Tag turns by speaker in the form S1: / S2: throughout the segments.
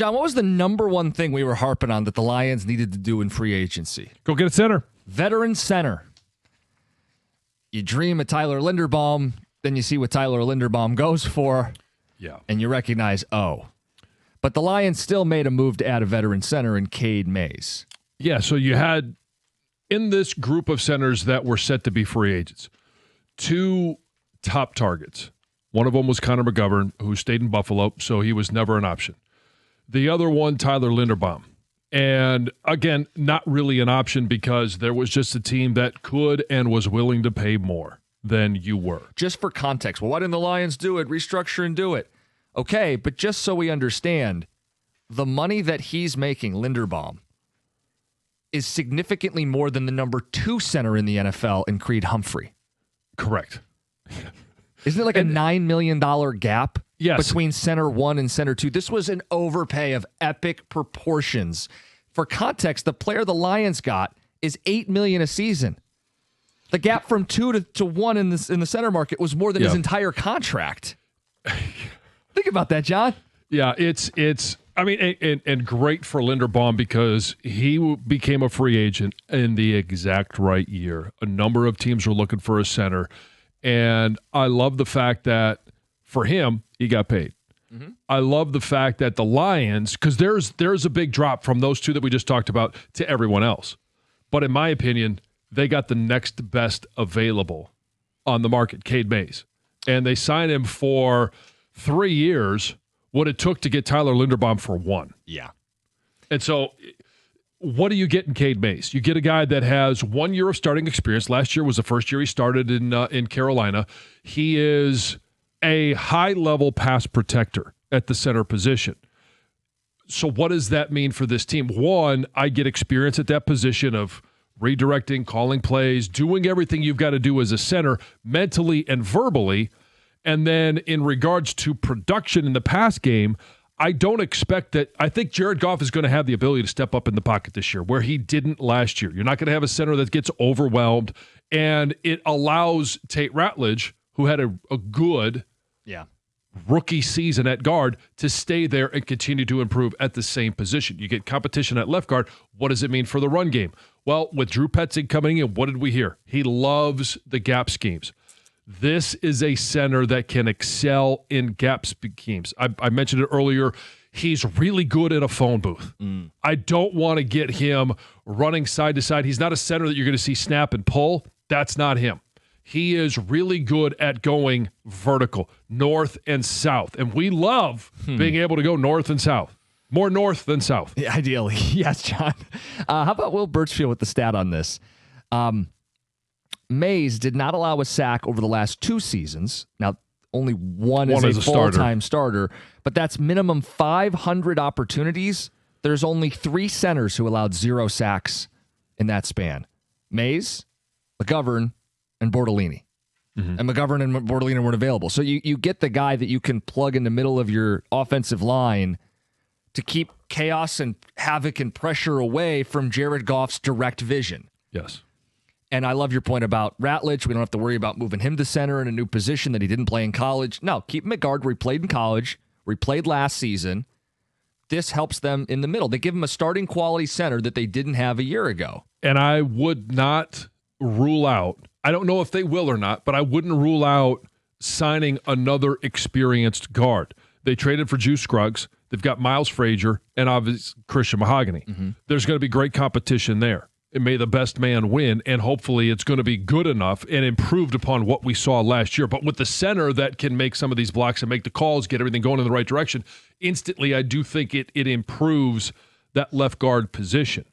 S1: John, what was the number one thing we were harping on that the Lions needed to do in free agency?
S2: Go get a center.
S1: Veteran center. You dream of Tyler Linderbaum, then you see what Tyler Linderbaum goes for, and you recognize, But the Lions still made a move to add a veteran center in Cade Mays.
S2: Yeah, so you had, in this group of centers that were set to be free agents, 2 top targets. One of them was Connor McGovern, who stayed in Buffalo, so he was never an option. The other one, Tyler Linderbaum. And again, not really an option because there was just a team that could and was willing to pay more than you were.
S1: Just for context, well, why didn't the Lions do it? Restructure and do it. Okay, but just so we understand, the money that he's making, Linderbaum, is significantly more than the number 2 center in the NFL in Creed Humphrey.
S2: Correct.
S1: Isn't it like a $9 million gap between center 1 and center 2? This was an overpay of epic proportions. For context, the player the Lions got is $8 million a season. The gap from 2 to 1 in the center market was more than his entire contract. Think about that, John.
S2: Yeah, it's and great for Linderbaum because he became a free agent in the exact right year. A number of teams were looking for a center. And I love the fact that for him, he got paid. Mm-hmm. I love the fact that the Lions, because there's a big drop from those 2 that we just talked about to everyone else. But in my opinion, they got the next best available on the market, Cade Mays. And they signed him for 3 years, what it took to get Tyler Linderbaum for 1.
S1: Yeah.
S2: And so what do you get in Cade Mays? You get a guy that has 1 year of starting experience. Last year was the first year he started in Carolina. He is a high-level pass protector at the center position. So what does that mean for this team? 1, I get experience at that position of redirecting, calling plays, doing everything you've got to do as a center mentally and verbally. And then in regards to production in the pass game, I don't expect that. I think Jared Goff is going to have the ability to step up in the pocket this year where he didn't last year. You're not going to have a center that gets overwhelmed, and it allows Tate Ratledge, who had a good rookie season at guard, to stay there and continue to improve at the same position. You get competition at left guard. What does it mean for the run game? Well, with Drew Petzing coming in, what did we hear? He loves the gap schemes. This is a center that can excel in gap schemes. I mentioned it earlier. He's really good in a phone booth. I don't want to get him running side to side. He's not a center that you're going to see snap and pull. That's not him. He is really good at going vertical, north and south. And we love being able to go north and south. More north than south.
S1: Yeah, ideally. Yes, John. How about Will Birchfield with the stat on this? Mays did not allow a sack over the last 2 seasons. Now, only one is a full-time starter, but that's minimum 500 opportunities. There's only 3 centers who allowed 0 sacks in that span. Mays, McGovern, and Bortolini. Mm-hmm. And McGovern and Bortolini weren't available. So you get the guy that you can plug in the middle of your offensive line to keep chaos and havoc and pressure away from Jared Goff's direct vision.
S2: Yes.
S1: And I love your point about Ratledge. We don't have to worry about moving him to center in a new position that he didn't play in college. No, keep him at guard where he played in college, where he played last season. This helps them in the middle. They give him a starting quality center that they didn't have a year ago.
S2: And I would not rule out, I don't know if they will or not, but I wouldn't rule out signing another experienced guard. They traded for Juice Scruggs. They've got Miles Frazier and obviously Christian Mahogany. Mm-hmm. There's going to be great competition there. And may the best man win, and hopefully it's going to be good enough and improved upon what we saw last year. But with the center that can make some of these blocks and make the calls, get everything going in the right direction, instantly I do think it improves that left guard position.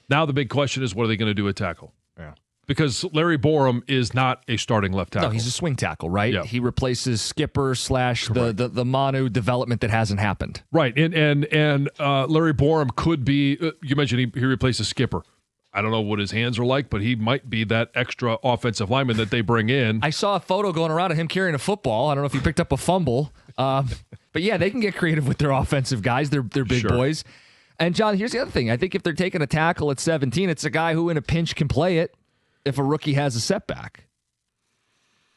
S2: Now the big question is, what are they going to do at tackle?
S1: Yeah.
S2: Because Larry Borum is not a starting left tackle.
S1: No, he's a swing tackle, right? Yeah. He replaces Skipper / the Manu development that hasn't happened.
S2: Right, and Larry Borum could be, you mentioned he replaces Skipper. I don't know what his hands are like, but he might be that extra offensive lineman that they bring in.
S1: I saw a photo going around of him carrying a football. I don't know if he picked up a fumble. But yeah, they can get creative with their offensive guys. They're big boys. And John, here's the other thing. I think if they're taking a tackle at 17, it's a guy who in a pinch can play it if a rookie has a setback.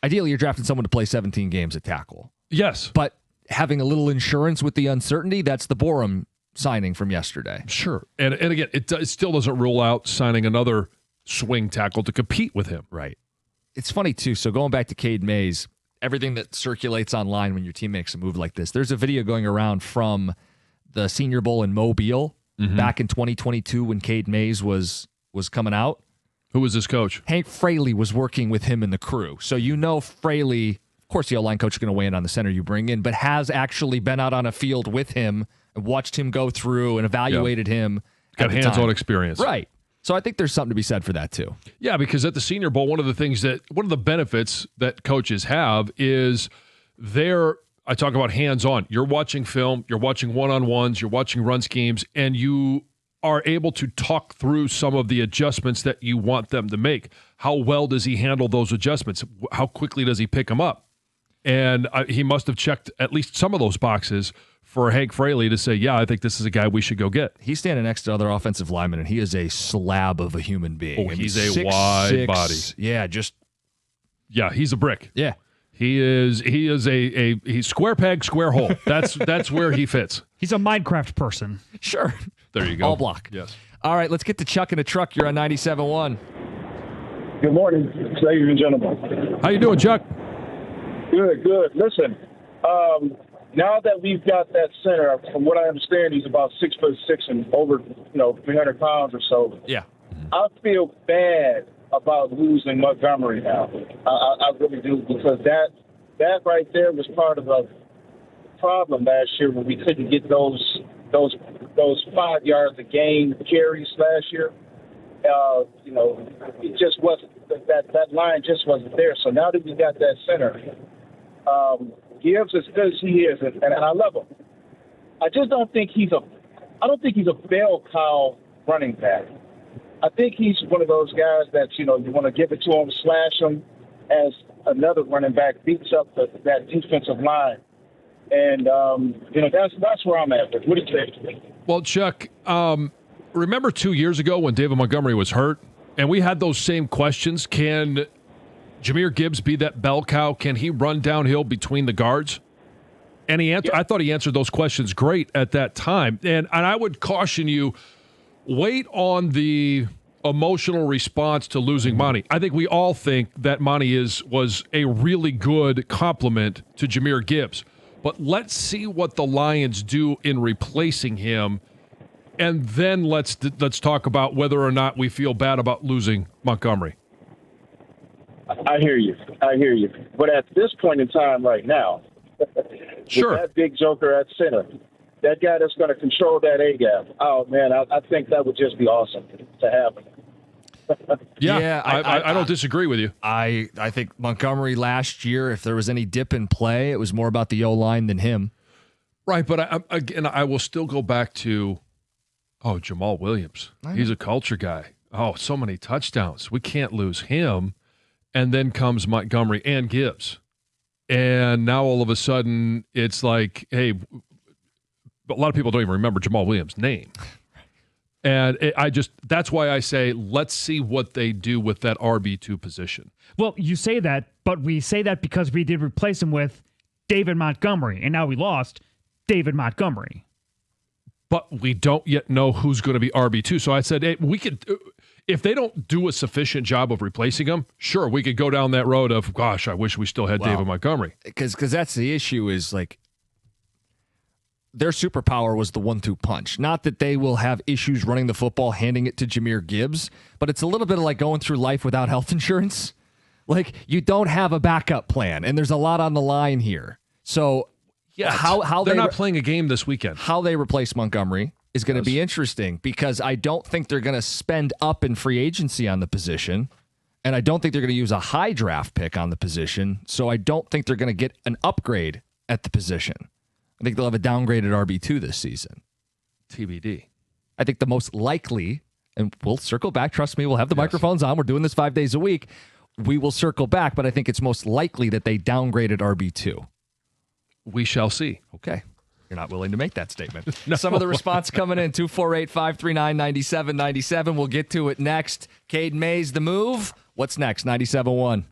S1: Ideally, you're drafting someone to play 17 games at tackle.
S2: Yes.
S1: But having a little insurance with the uncertainty, that's the Borum signing from yesterday.
S2: Sure. And again, it still doesn't rule out signing another swing tackle to compete with him.
S1: Right. It's funny, too. So going back to Cade Mays, everything that circulates online when your team makes a move like this, there's a video going around from the Senior Bowl in Mobile back in 2022 when Cade Mays was coming out.
S2: Who was his coach?
S1: Hank Fraley was working with him and the crew. So Fraley, of course the O-line coach is going to weigh in on the center you bring in, but has actually been out on a field with him and watched him go through and evaluated him.
S2: Got hands-on experience.
S1: Right. So I think there's something to be said for that too.
S2: Yeah, because at the Senior Bowl, one of the benefits that coaches have is I talk about hands-on. You're watching film, you're watching one-on-ones, you're watching run schemes, and you are able to talk through some of the adjustments that you want them to make. How well does he handle those adjustments? How quickly does he pick them up? And he must have checked at least some of those boxes for Hank Fraley to say, yeah, I think this is a guy we should go get.
S1: He's standing next to other offensive linemen, and he is a slab of a human being.
S2: Oh, he's a wide body.
S1: Yeah,
S2: he's a brick.
S1: Yeah.
S2: He's square peg, square hole. That's where he fits.
S3: He's a Minecraft person.
S1: Sure.
S2: There you go.
S1: All block.
S2: Yes.
S1: All right, let's get to Chuck in a truck. You're on 97.1.
S4: Good morning, ladies and gentlemen.
S2: How you doing, Chuck?
S4: Good. Listen, now that we've got that center, from what I understand, he's about 6'6" and over, 300 pounds or so.
S1: Yeah.
S4: I feel bad about losing Montgomery now. I really do, because that right there was part of a problem last year when we couldn't get those 5 yards a game carries last year. It just wasn't that line just wasn't there. So now that we got that center, Gibbs, as good as he is, and I love him, I don't think he's a bell cow running back. I think he's one of those guys that you want to give it to him, slash him, as another running back beats up that defensive line. And that's where I'm at. What do you think?
S2: Well, Chuck, remember 2 years ago when David Montgomery was hurt, and we had those same questions? Can Jahmyr Gibbs be that bell cow? Can he run downhill between the guards? And I thought he answered those questions great at that time. And I would caution you, wait on the emotional response to losing Monty. I think we all think that Monty was a really good compliment to Jahmyr Gibbs. But let's see what the Lions do in replacing him, and then let's talk about whether or not we feel bad about losing Montgomery.
S4: I hear you. But at this point in time right now,
S2: sure,
S4: with that big joker at center, that guy that's going to control that A-gap, oh, man, I think that would just be awesome to have him.
S2: Yeah, I don't disagree with you.
S1: I think Montgomery last year, if there was any dip in play, it was more about the O-line than him.
S2: Right, but I will still go back to, Jamal Williams. He's a culture guy. Oh, so many touchdowns. We can't lose him. And then comes Montgomery and Gibbs. And now all of a sudden it's like, hey, a lot of people don't even remember Jamal Williams' name. And that's why I say, let's see what they do with that RB2 position.
S3: Well, you say that, but we say that because we did replace him with David Montgomery, and now we lost David Montgomery.
S2: But we don't yet know who's going to be RB2. So I said, hey, we could, if they don't do a sufficient job of replacing him, sure, we could go down that road of, gosh, I wish we still had David Montgomery.
S1: Because that's the issue is, like, their superpower was the 1-2 punch. Not that they will have issues running the football, handing it to Jahmyr Gibbs, but it's a little bit like going through life without health insurance. Like, you don't have a backup plan, and there's a lot on the line here. So
S2: yeah, how they're not playing a game this weekend.
S1: How they replace Montgomery is going to be interesting, because I don't think they're going to spend up in free agency on the position, and I don't think they're going to use a high draft pick on the position, so I don't think they're going to get an upgrade at the position. I think they'll have a downgraded RB2 this season.
S2: TBD.
S1: I think the most likely, and we'll circle back, trust me, we'll have the microphones on, we're doing this 5 days a week, we will circle back, but I think it's most likely that they downgraded RB2.
S2: We shall see.
S1: Okay. You're not willing to make that statement.
S2: No.
S1: Some of the response coming in, 248-539-9797. We'll get to it next. Cade Mays, the move. What's next? 97.1.